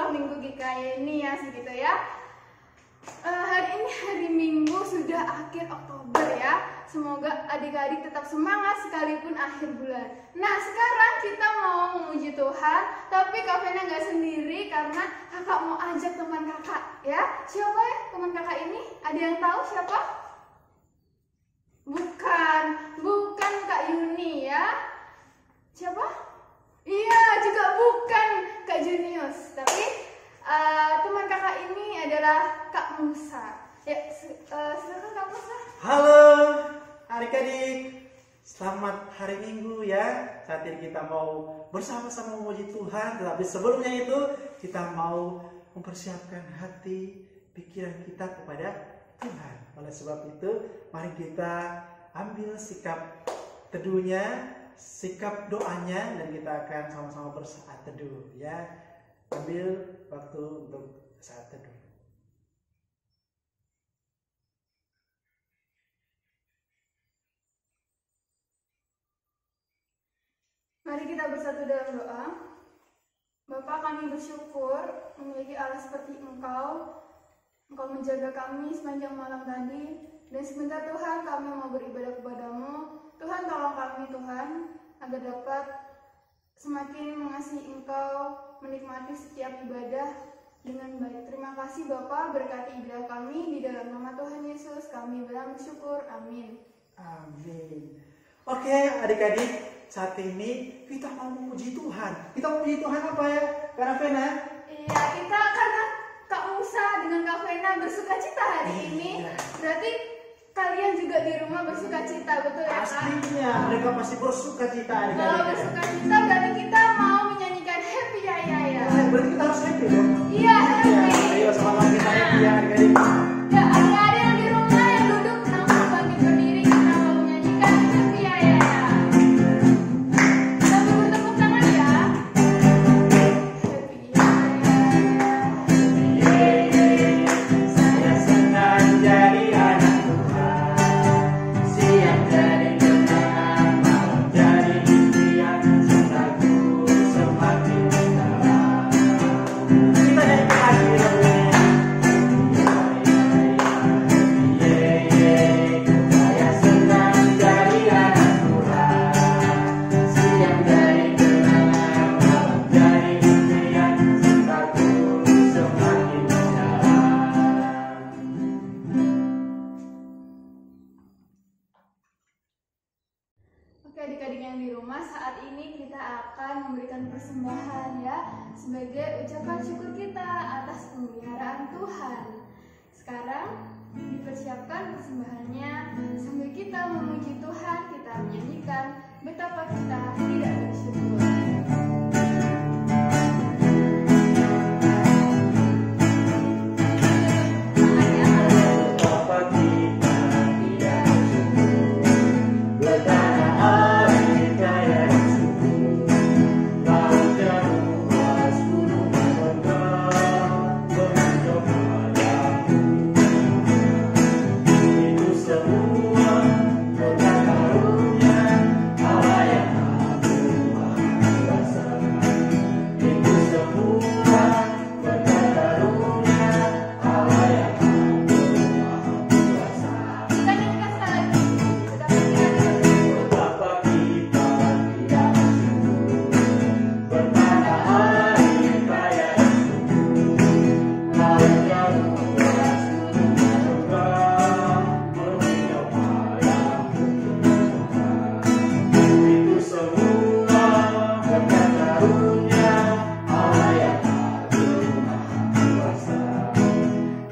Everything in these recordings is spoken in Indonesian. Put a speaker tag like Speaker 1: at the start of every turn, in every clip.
Speaker 1: sekolah minggu GKI ini ya segitu ya. Hari ini hari Minggu sudah akhir Oktober ya. Semoga adik-adik tetap semangat sekalipun akhir bulan. Nah sekarang kita mau memuji Tuhan, tapi Kak Vena nggak sendiri karena kakak mau ajak teman kakak ya. Siapa ya teman kakak ini? Ada yang tahu siapa? Bukan Kak Yuni ya. Siapa? Iya juga bukan Kak Junius, tapi teman kakak ini adalah Kak Musa. Ya, silakan Kak Musa.
Speaker 2: Halo adik-adik, selamat hari Minggu ya. Saat ini kita mau bersama-sama memuji Tuhan, tetapi sebelumnya itu kita mau mempersiapkan hati, pikiran kita kepada Tuhan. Oleh sebab itu, mari kita ambil sikap teduhnya, sikap doanya, dan kita akan sama-sama bersaat teduh ya. Ambil waktu untuk saat teduh.
Speaker 1: Mari kita bersatu dalam doa. Bapa, kami bersyukur memiliki Allah seperti Engkau. Engkau menjaga kami sepanjang malam tadi. Dan sebentar Tuhan kami mau beribadah kepadamu. Tuhan tolong kami Tuhan agar dapat semakin mengasihi Engkau, menikmati setiap ibadah dengan baik. Terima kasih Bapa, berkati ibadah kami di dalam nama Tuhan Yesus. Kami bersyukur. Amin.
Speaker 2: Amin. Oke adik-adik, saat ini kita mau memuji Tuhan. Kita mau memuji Tuhan apa ya, Kak Vena?
Speaker 1: Iya, kita karena Kak Musa dengan Kak Vena bersuka cita hari ini. Berarti kalian juga di rumah bersuka cita, betul ya Kak?
Speaker 2: Pastinya, mereka pasti bersuka cita adik-adik.
Speaker 1: Kalau bersuka cita berarti kita mau menyanyikan Happy ya ya ya.
Speaker 2: Berarti kita harus happy dong.
Speaker 1: Iya, happy.
Speaker 2: Ayo sama-sama kita happy ya adik-adik.
Speaker 1: Ya, adik-adik yang di rumah yang duduk langsung bangkit berdiri, kita mau menyanyikan Happy ya ya ya. Sambil bertepuk tangan ya. Happy ya ya ya.
Speaker 2: Saya senang jadi anak Tuhan. Siang jadi kenangan, malam jadi impian. Cintaku semakin dalam. Kita nyanyi lagi lagunya. Saya senang jadi anak Tuhan. Siang jadi kenangan, malam jadi impian. Cintaku semakin dalam.
Speaker 1: Oke adik-adik yang di rumah, saat ini kita akan memberikan persembahan ya, sebagai ucapan syukur kita atas pemeliharaan Tuhan. Sekarang dipersiapkan persembahannya, sambil kita memuji Tuhan, kita menyanyikan betapa kita tidak bersyukur.
Speaker 2: Betapa kita tidak bersyukur, betapa hari kaya dan subur, laut yang luas, gunung megah, berhijau padang itu semua berkat karunia Allah yang agung maha kuasa. Itu semua berkat karunia Allah yang agung maha kuasa.
Speaker 1: Kita nyanyikan sekali lagi, betapa kita tidak bersyukur.
Speaker 2: Betapa kita tidak bersyukur, betapa hari kaya dan subur, laut yang luas, gunung megah, berhijau padang itu semua berkat karunia Allah yang agung maha kuasa.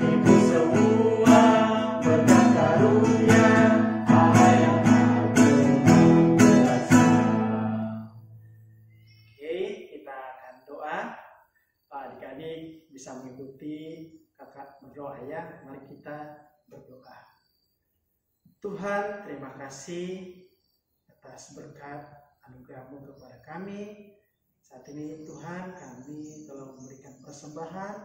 Speaker 2: Itu semua berkat karunia Allah yang agung maha kuasa. Oke, kita akan doa. Pak adik-adik bisa mengikuti kakak berdoa ya. Mari kita berdoa. Tuhan, terima kasih atas berkat anugerah-Mu kepada kami. Saat ini Tuhan, kami telah memberikan persembahan.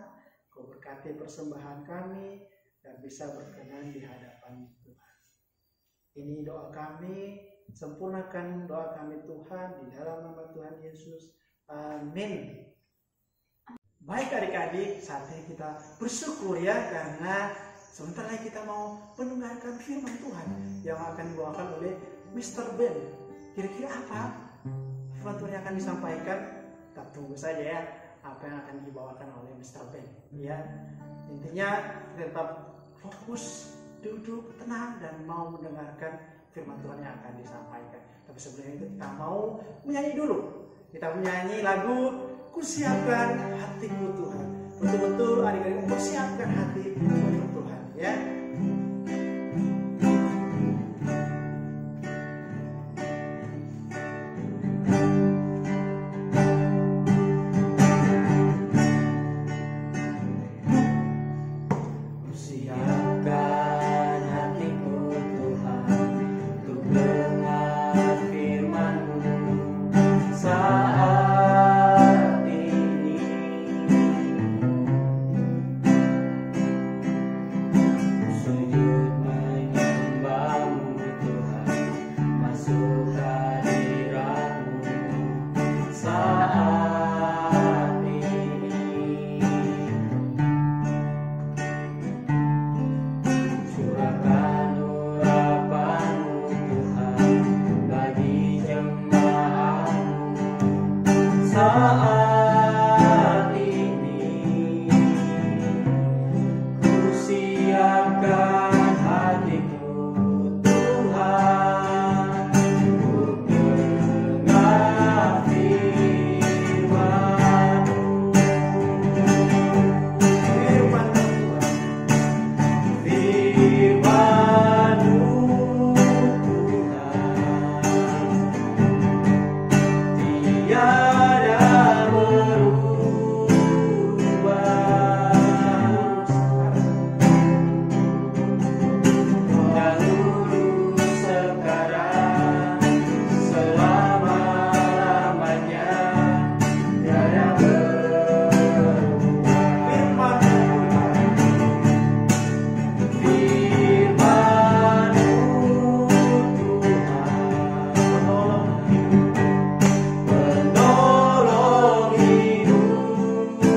Speaker 2: Kau berkati persembahan kami dan bisa berkenan di hadapan Tuhan. Ini doa kami, sempurnakan doa kami Tuhan di dalam nama Tuhan Yesus. Amin. Baik adik-adik, saatnya kita bersyukur ya, karena sebentar lagi kita mau mendengarkan firman Tuhan yang akan dibawakan oleh Mr. Ben. Kira-kira apa firman Tuhan yang akan disampaikan? Kita tunggu saja ya, apa yang akan dibawakan oleh Mr. Ben. Ya, intinya kita tetap fokus, duduk tenang dan mau mendengarkan firman Tuhan yang akan disampaikan. Tapi sebelum itu kita mau menyanyi dulu. Kita menyanyi lagu Kusiapkan Hatiku Tuhan. Betul-betul adik-adik mempersiapkan hati untuk Tuhan ya.
Speaker 3: Kusiapkan hatiku Tuhan untuk dengar firman-Mu saat ini. Sujud menyembah-Mu Tuhan, masuk hadirat-Mu saat ini. Curahkan urapan-Mu Tuhan bagi jemaat-Mu saat ini. Kusiapkan hatiku Tuhan untuk dengar firman-Mu.
Speaker 2: Firman Tuhan.
Speaker 3: Firman-Mu Tuhan tiada berubah, dahulu sekarang selama-lamanya tiada berubah.
Speaker 2: Firman
Speaker 3: Firman-Mu Tuhan penolong hidupku.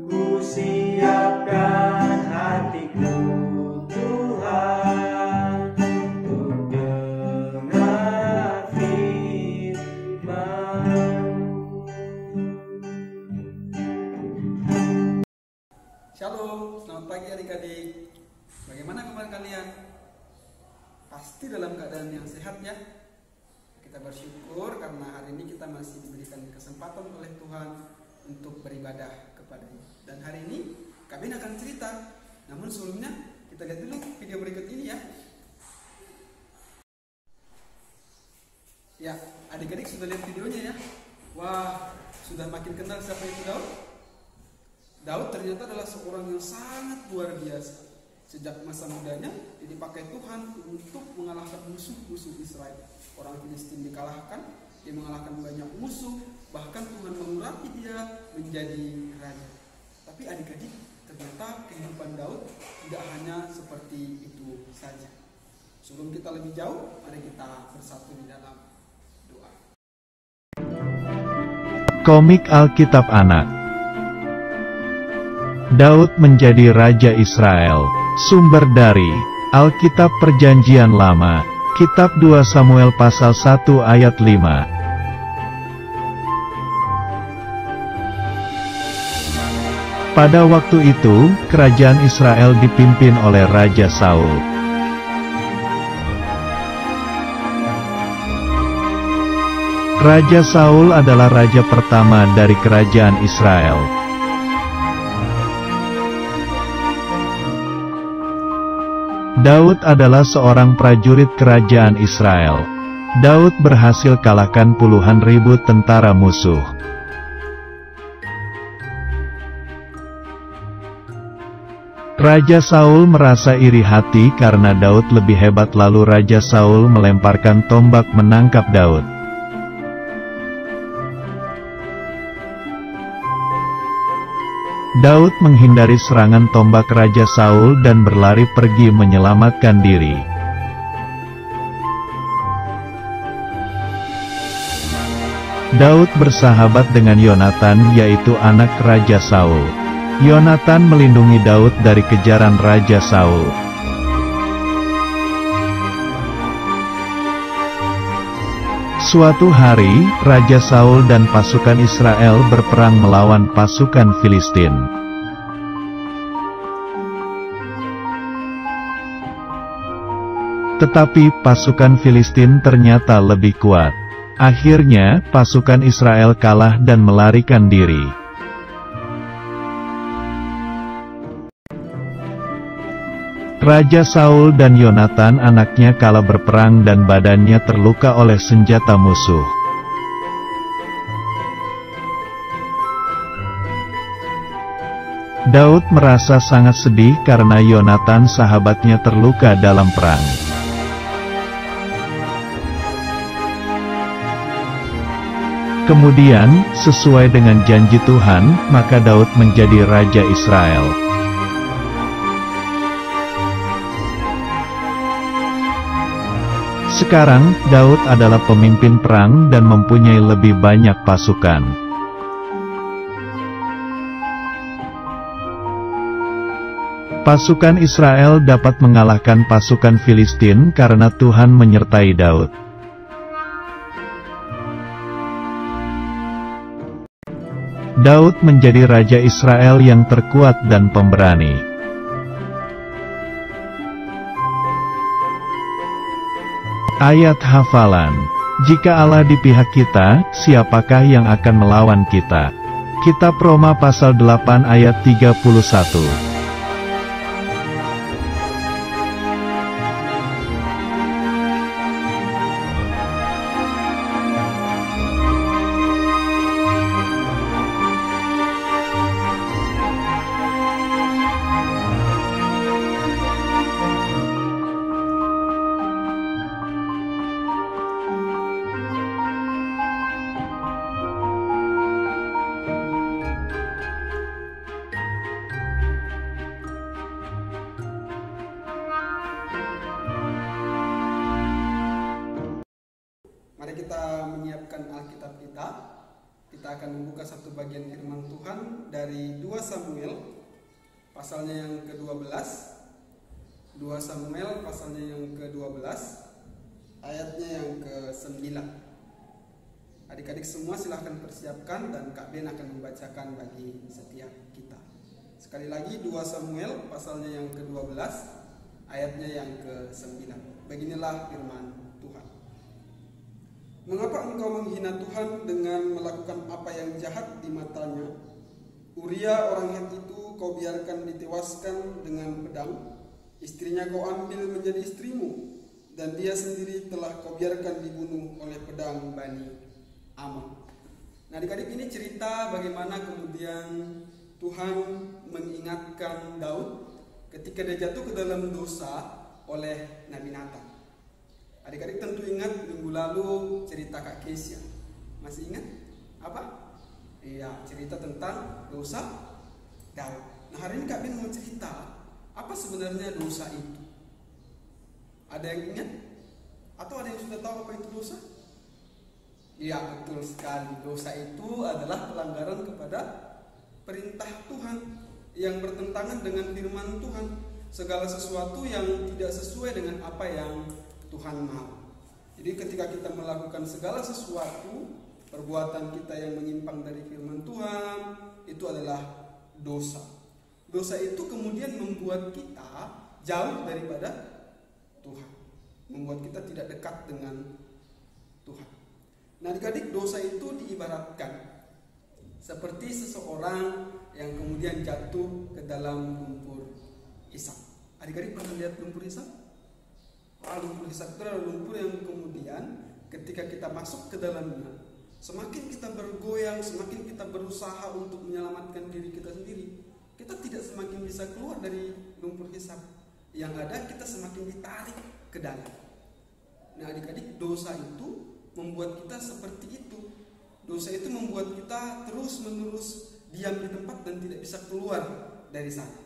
Speaker 3: Kusiapkan hatiku Tuhan untuk dengar firman-Mu.
Speaker 4: Shalom, selamat pagi adik-adik. Bagaimana kabar kalian? Pasti dalam keadaan yang sehat ya. Kita bersyukur karena hari ini kita masih diberikan kesempatan oleh Tuhan untuk beribadah kepada-Nya. Dan hari ini kami akan cerita. Namun sebelumnya kita lihat dulu video berikut ini ya. Ya, adik-adik sudah lihat videonya ya. Wah, sudah makin kenal siapa itu Daud? Daud ternyata adalah seorang yang sangat luar biasa. Sejak masa mudanya, dia dipakai Tuhan untuk mengalahkan musuh-musuh Israel. Orang Filistin dikalahkan, dia mengalahkan banyak musuh, bahkan Tuhan mengurapi dia menjadi raja. Tapi adik-adik, ternyata kehidupan Daud tidak hanya seperti itu saja. Sebelum kita lebih jauh, mari kita bersatu di dalam doa.
Speaker 5: Komik Alkitab Anak. Daud menjadi Raja Israel. Sumber dari Alkitab Perjanjian Lama, Kitab 2 Samuel pasal 1 ayat 5. Pada waktu itu, kerajaan Israel dipimpin oleh Raja Saul. Raja Saul adalah raja pertama dari kerajaan Israel. Daud adalah seorang prajurit kerajaan Israel. Daud berhasil kalahkan puluhan ribu tentara musuh. Raja Saul merasa iri hati karena Daud lebih hebat, lalu Raja Saul melemparkan tombak menangkap Daud. Daud menghindari serangan tombak Raja Saul dan berlari pergi menyelamatkan diri. Daud bersahabat dengan Yonatan, yaitu anak Raja Saul. Yonatan melindungi Daud dari kejaran Raja Saul. Suatu hari, Raja Saul dan pasukan Israel berperang melawan pasukan Filistin. Tetapi pasukan Filistin ternyata lebih kuat. Akhirnya, pasukan Israel kalah dan melarikan diri. Raja Saul dan Yonatan anaknya kalah berperang dan badannya terluka oleh senjata musuh. Daud merasa sangat sedih karena Yonatan sahabatnya terluka dalam perang. Kemudian, sesuai dengan janji Tuhan, maka Daud menjadi Raja Israel. Sekarang, Daud adalah pemimpin perang dan mempunyai lebih banyak pasukan. Pasukan Israel dapat mengalahkan pasukan Filistin karena Tuhan menyertai Daud. Daud menjadi Raja Israel yang terkuat dan pemberani. Ayat hafalan. Jika Allah di pihak kita, siapakah yang akan melawan kita? Kitab Roma pasal 8 ayat 31.
Speaker 4: Mari kita menyiapkan Alkitab kita. Kita akan membuka satu bagian firman Tuhan dari 2 Samuel pasalnya yang ke-12. 2 Samuel pasalnya yang ke-12 ayatnya yang ke-9. Adik-adik semua silahkan persiapkan dan Kak Ben akan membacakan bagi setiap kita. Sekali lagi 2 Samuel pasalnya yang ke-12 ayatnya yang ke-9. Beginilah firman Tuhan. Mengapa engkau menghina Tuhan dengan melakukan apa yang jahat di matanya? Uria orang Heti itu kau biarkan ditewaskan dengan pedang, istrinya kau ambil menjadi istrimu, dan dia sendiri telah kau biarkan dibunuh oleh pedang Bani Ammon. Nah, adik-adik, ini cerita bagaimana kemudian Tuhan mengingatkan Daud ketika dia jatuh ke dalam dosa oleh Nabi Nathan. Adik-adik tentu ingat minggu lalu cerita Kak Kesia. Masih ingat? Apa? Iya, cerita tentang dosa Daud. Nah, hari ini Kak Ben mau cerita apa sebenarnya dosa itu. Ada yang ingat? Atau ada yang sudah tahu apa itu dosa? Iya, betul sekali. Dosa itu adalah pelanggaran kepada perintah Tuhan yang bertentangan dengan firman Tuhan. Segala sesuatu yang tidak sesuai dengan apa yang Tuhan mau. Jadi ketika kita melakukan segala sesuatu, perbuatan kita yang menyimpang dari firman Tuhan, itu adalah dosa. Dosa itu kemudian membuat kita jauh daripada Tuhan, membuat kita tidak dekat dengan Tuhan. Nah, adik-adik, dosa itu diibaratkan seperti seseorang yang kemudian jatuh ke dalam lumpur hisap. Adik-adik pernah lihat lumpur hisap? Lumpur hisap itu adalah lumpur yang kemudian ketika kita masuk ke dalamnya, semakin kita bergoyang, semakin kita berusaha untuk menyelamatkan diri kita sendiri, kita tidak semakin bisa keluar dari lumpur hisap. Yang ada kita semakin ditarik ke dalam. Nah, adik-adik, dosa itu membuat kita seperti itu. Dosa itu membuat kita terus-menerus diam di tempat dan tidak bisa keluar dari sana.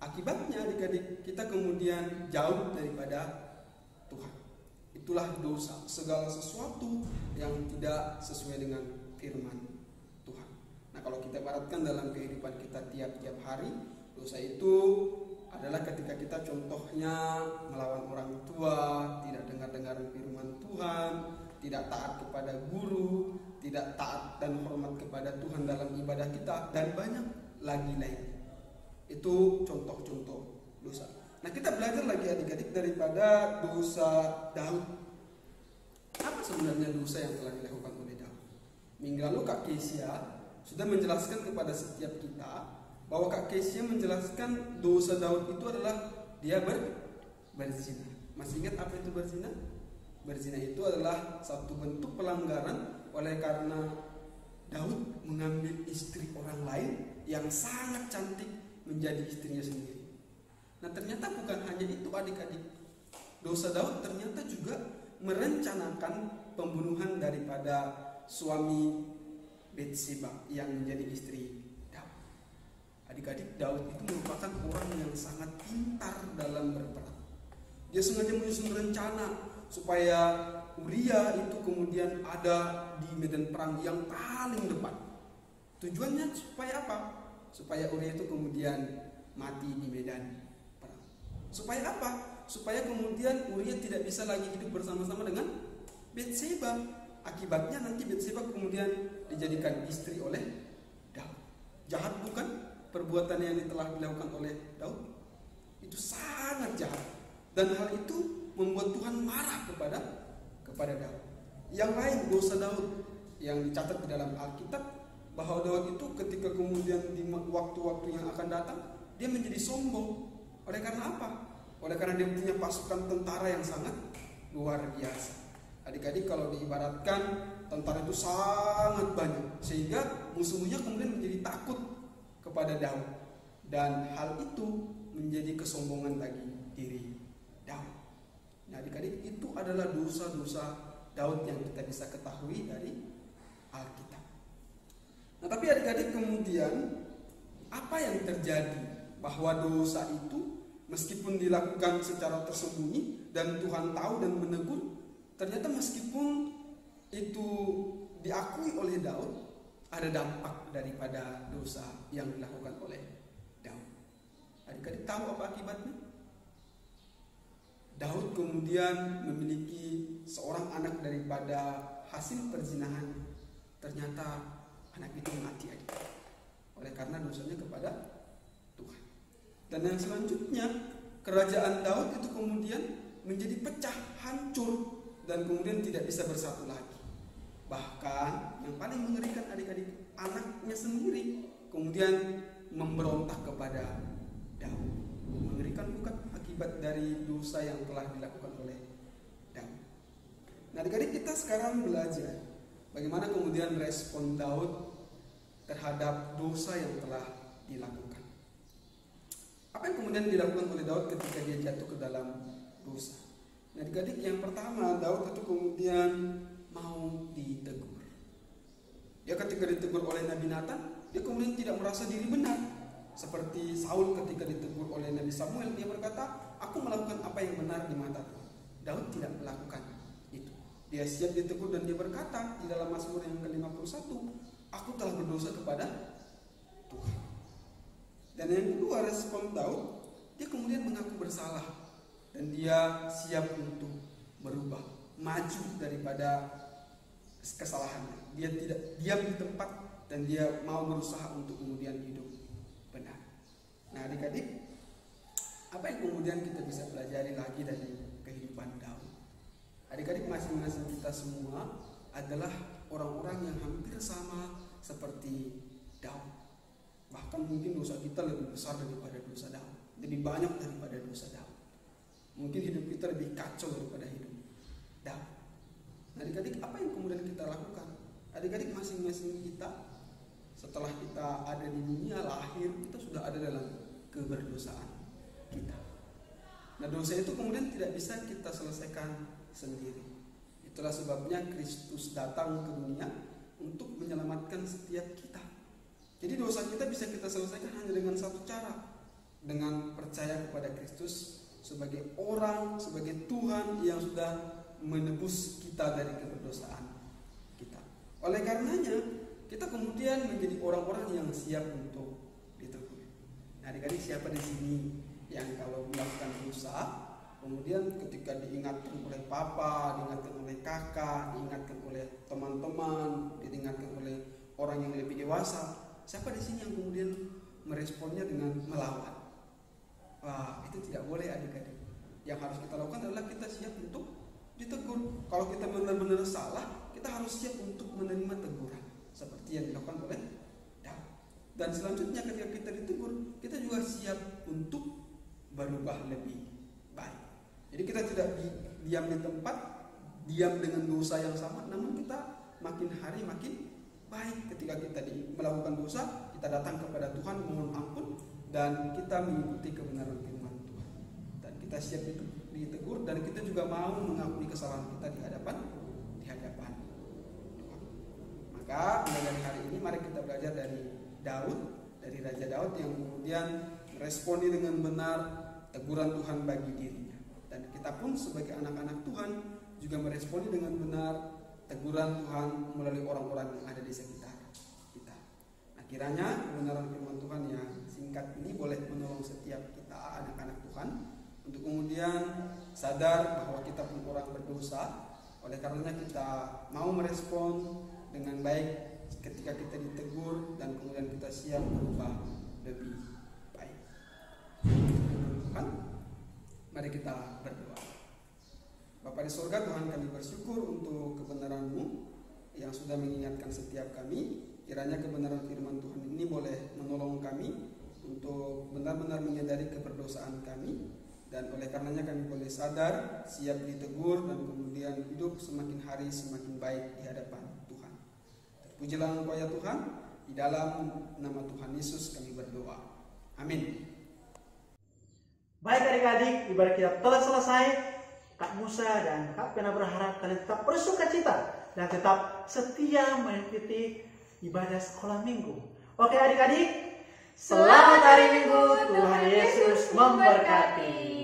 Speaker 4: Akibatnya, adik-adik, kita kemudian jauh daripada Tuhan. Itulah dosa, segala sesuatu yang tidak sesuai dengan firman Tuhan. Nah, kalau kita ibaratkan dalam kehidupan kita tiap-tiap hari, dosa itu adalah ketika kita contohnya melawan orang tua, tidak dengar firman Tuhan, tidak taat kepada guru, tidak taat dan hormat kepada Tuhan dalam ibadah kita, dan banyak lagi lain. Itu contoh-contoh dosa. Nah, kita belajar lagi adik-adik daripada dosa Daud. Apa sebenarnya dosa yang telah dilakukan oleh Daud? Minggu lalu Kak Kesia sudah menjelaskan kepada setiap kita bahwa Kak Kesia menjelaskan dosa Daud itu adalah dia berzina. Masih ingat apa itu berzina? Berzina itu adalah satu bentuk pelanggaran oleh karena Daud mengambil istri orang lain yang sangat cantik menjadi istrinya sendiri. Nah, ternyata bukan hanya itu adik-adik. Dosa Daud ternyata juga merencanakan pembunuhan daripada suami Bathsheba yang menjadi istri Daud. Adik-adik, Daud itu merupakan orang yang sangat pintar dalam berperang. Dia sengaja menyusun rencana supaya Uria itu kemudian ada di medan perang yang paling depan. Tujuannya supaya apa? Supaya Uria itu kemudian mati di medan perang. Supaya apa? Supaya kemudian Uria tidak bisa lagi hidup bersama-sama dengan Bathsheba. Akibatnya nanti Bathsheba kemudian dijadikan istri oleh Daud. Jahat bukan perbuatan yang telah dilakukan oleh Daud? Itu sangat jahat. Dan hal itu membuat Tuhan marah kepada Daud. Yang lain dosa Daud yang dicatat di dalam Alkitab, bahwa Daud itu ketika kemudian di waktu-waktu yang akan datang, dia menjadi sombong. Oleh karena apa? Oleh karena dia punya pasukan tentara yang sangat luar biasa. Adik-adik, kalau diibaratkan tentara itu sangat banyak, sehingga musuh-musuhnya kemudian menjadi takut kepada Daud. Dan hal itu menjadi kesombongan bagi diri Daud. Nah, adik-adik, itu adalah dosa-dosa Daud yang kita bisa ketahui dari Alkitab. Nah, tapi adik-adik, kemudian apa yang terjadi? Bahwa dosa itu meskipun dilakukan secara tersembunyi dan Tuhan tahu dan menegur, ternyata meskipun itu diakui oleh Daud, ada dampak daripada dosa yang dilakukan oleh Daud. Adik-adik tahu apa akibatnya? Daud kemudian memiliki seorang anak daripada hasil perzinahan. Ternyata anak itu mati, adik, oleh karena dosanya kepada Tuhan. Dan yang selanjutnya, kerajaan Daud itu kemudian menjadi pecah, hancur, dan kemudian tidak bisa bersatu lagi. Bahkan yang paling mengerikan adik-adik, anaknya sendiri kemudian memberontak kepada Daud. Mengerikan bukan? Akibat dari dosa yang telah dilakukan oleh Daud. Nah, adik-adik, kita sekarang belajar bagaimana kemudian respon Daud terhadap dosa yang telah dilakukan. Apa yang kemudian dilakukan oleh Daud ketika dia jatuh ke dalam dosa? Nah, adik-adik, yang pertama, Daud itu kemudian mau ditegur. Dia ketika ditegur oleh Nabi Nathan, dia kemudian tidak merasa diri benar. Seperti Saul ketika ditegur oleh Nabi Samuel, dia berkata, aku melakukan apa yang benar di mata Tuhan. Daud tidak melakukan itu. Dia siap ditegur dan dia berkata di dalam Mazmur yang ke-51, aku telah berdosa kepada Tuhan. Dan yang kedua, respon Daud, dia kemudian mengaku bersalah. Dan dia siap untuk berubah, maju daripada kesalahannya. Dia tidak diam di tempat dan dia mau berusaha untuk kemudian hidup benar. Nah, adik-adik, apa yang kemudian kita bisa pelajari lagi dari kehidupan Daud? Adik-adik, masing-masing kita semua adalah orang-orang yang hampir sama seperti Daud. Bahkan mungkin dosa kita lebih besar daripada dosa Daud, lebih banyak daripada dosa Daud. Mungkin hidup kita lebih kacau daripada hidup Daud. Nah, adik-adik, apa yang kemudian kita lakukan? Adik-adik, masing-masing kita setelah kita ada di dunia lahir, kita sudah ada dalam keberdosaan kita. Nah, dosa itu kemudian tidak bisa kita selesaikan sendiri. Itulah sebabnya Kristus datang ke dunia untuk menyelamatkan setiap kita. Jadi dosa kita bisa kita selesaikan hanya dengan satu cara, dengan percaya kepada Kristus sebagai orang, sebagai Tuhan yang sudah menebus kita dari keberdosaan kita. Oleh karenanya, kita kemudian menjadi orang-orang yang siap untuk ditegur. Nah, adik-adik, siapa di sini yang kalau melakukan dosa, kemudian ketika diingatkan oleh papa, diingatkan oleh kakak, diingatkan oleh teman-teman, diingatkan oleh orang yang lebih dewasa, siapa di sini yang kemudian meresponnya dengan melawan? Wah, itu tidak boleh, adik-adik. Yang harus kita lakukan adalah kita siap untuk ditegur. Kalau kita benar-benar salah, kita harus siap untuk menerima teguran seperti yang dilakukan oleh Daud. Dan selanjutnya ketika kita ditegur, kita juga siap untuk berubah lebih baik. Jadi kita tidak diam di tempat, diam dengan dosa yang sama, namun kita makin hari makin baik. Ketika kita melakukan dosa, kita datang kepada Tuhan mohon ampun, dan kita mengikuti kebenaran firman Tuhan. Dan kita siap itu ditegur, dan kita juga mau mengakui kesalahan kita di hadapan Tuhan. Maka mulai dari hari ini mari kita belajar dari Daud, dari Raja Daud yang kemudian meresponi dengan benar teguran Tuhan bagi dirinya. Dan kita pun sebagai anak-anak Tuhan juga meresponi dengan benar teguran Tuhan melalui orang-orang yang ada di sekitar kita. Nah, kiranya kebenaran firman Tuhan yang singkat ini boleh menolong setiap kita anak-anak Tuhan untuk kemudian sadar bahwa kita pun orang berdosa. Oleh karenanya kita mau merespon dengan baik ketika kita ditegur, dan kemudian kita siap berubah lebih baik. Tuhan, mari kita berdoa. Bapa di surga, Tuhan, kami bersyukur untuk kebenaran-Mu yang sudah mengingatkan setiap kami. Kiranya kebenaran firman Tuhan ini boleh menolong kami untuk benar-benar menyadari keberdosaan kami, dan oleh karenanya kami boleh sadar, siap ditegur, dan kemudian hidup semakin hari semakin baik di hadapan Tuhan. Terpujilah Engkau ya Tuhan, di dalam nama Tuhan Yesus kami berdoa. Amin.
Speaker 2: Baik adik-adik, ibadah kita telah selesai. Kak Musa dan Kak Pena berharap kalian tetap bersuka cita dan tetap setia mengikuti ibadah sekolah minggu. Oke adik-adik, selamat hari Minggu, Tuhan Yesus memberkati.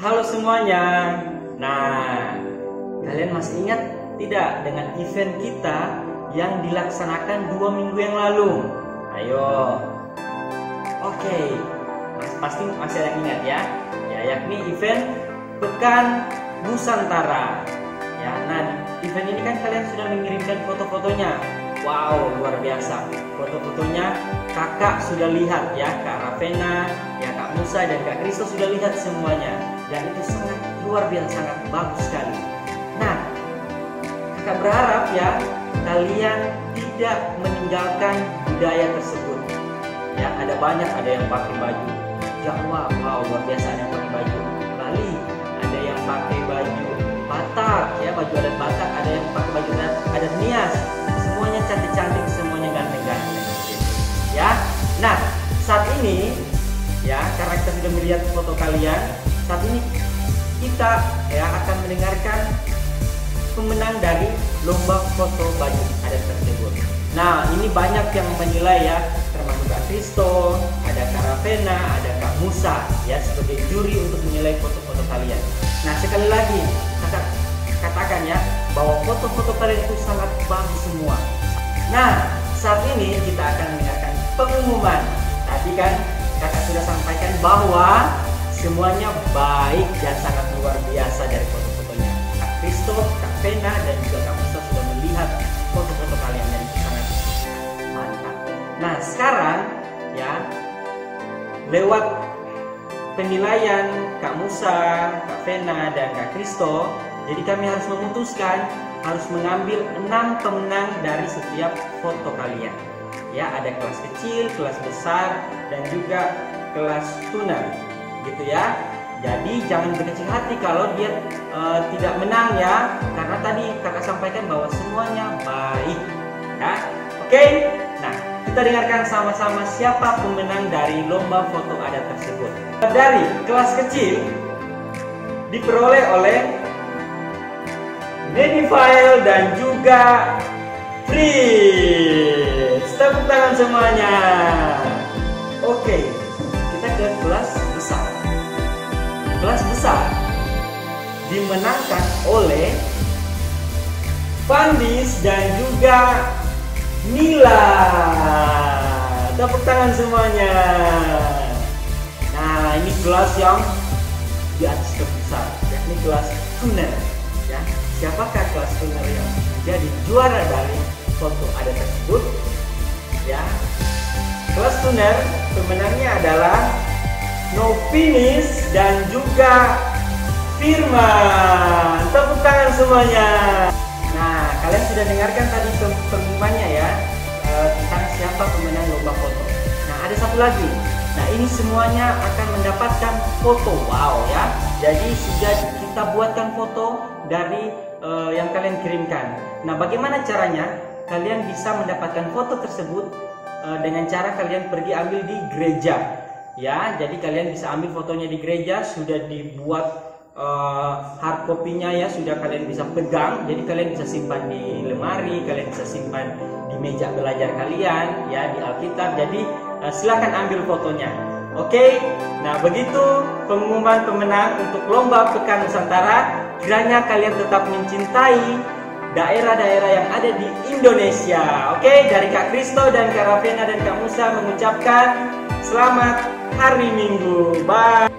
Speaker 6: Halo semuanya. Nah, kalian masih ingat tidak dengan event kita yang dilaksanakan 2 minggu yang lalu? Ayo. Oke. Pasti masih ada yang ingat ya. Ya, yakni event Pekan Nusantara. Ya, nah di event ini kan kalian sudah mengirimkan foto-fotonya. Wow, luar biasa. Foto-fotonya kakak sudah lihat ya, Kak Ravena, ya Kak Musa dan Kak Kristo sudah lihat semuanya. Dan itu sangat luar biasa, sangat bagus sekali. Nah, kakak berharap ya kalian tidak meninggalkan budaya tersebut. Ya, ada banyak, ada yang pakai baju Jawa, wow luar biasa, ada yang pakai baju Bali, ada yang pakai baju Batak, ya baju adat Batak, ada yang pakai baju adat Nias. Semuanya cantik-cantik, semuanya ganteng-ganteng. Ya, nah saat ini ya karena kita sudah melihat foto kalian, saat ini kita ya akan mendengarkan pemenang dari lomba foto baju adat tersebut. Nah ini banyak yang menilai ya, termasuk Kak Kristo, ada Kak Ravena, ada Kak Musa ya sebagai juri untuk menilai foto-foto kalian. Nah sekali lagi kakak katakan ya bahwa foto-foto kalian itu sangat bagus semua. Nah saat ini kita akan mendengarkan pengumuman. Tadi kan kakak sudah sampaikan bahwa semuanya baik dan sangat luar biasa dari foto-fotonya. Kak Kristo, Kak Vena dan juga Kak Musa sudah melihat foto-foto kalian dan itu sangat mantap. Nah sekarang ya lewat penilaian Kak Musa, Kak Vena dan Kak Kristo, jadi kami harus memutuskan, harus mengambil 6 pemenang dari setiap foto kalian. Ya ada kelas kecil, kelas besar dan juga kelas tuner gitu ya. Jadi jangan berkecil hati kalau dia tidak menang ya, karena tadi kakak sampaikan bahwa semuanya baik ya. Oke, nah kita dengarkan sama-sama siapa pemenang dari lomba foto adat tersebut. Dari kelas kecil diperoleh oleh Medifail dan juga Fritz. Tepuk tangan semuanya. Oke, kita ke kelas besar. Kelas besar dimenangkan oleh Pandis dan juga Mila. Tepuk tangan semuanya. Nah ini kelas yang di atas terbesar, yakni kelas tuner ya. Siapakah kelas tuner yang menjadi juara dari foto adat tersebut ya? Kelas tuner pemenangnya adalah Novinis dan juga Firman. Tepuk tangan semuanya. Nah kalian sudah dengarkan tadi pengumumannya ya, tentang siapa pemenang lomba foto. Nah ada satu lagi. Nah ini semuanya akan mendapatkan foto. Wow ya. Jadi sudah kita buatkan foto dari yang kalian kirimkan. Nah bagaimana caranya? Kalian bisa mendapatkan foto tersebut dengan cara kalian pergi ambil di gereja. Ya, jadi kalian bisa ambil fotonya di gereja, sudah dibuat hard copy-nya ya, sudah kalian bisa pegang. Jadi kalian bisa simpan di lemari, kalian bisa simpan di meja belajar kalian ya, di Alkitab. Jadi silakan ambil fotonya. Oke, nah begitu pengumuman pemenang untuk lomba Pekan Nusantara. Kiranya kalian tetap mencintai daerah-daerah yang ada di Indonesia. Oke, dari Kak Kristo dan Kak Ravena dan Kak Musa mengucapkan selamat hari Minggu. Bye.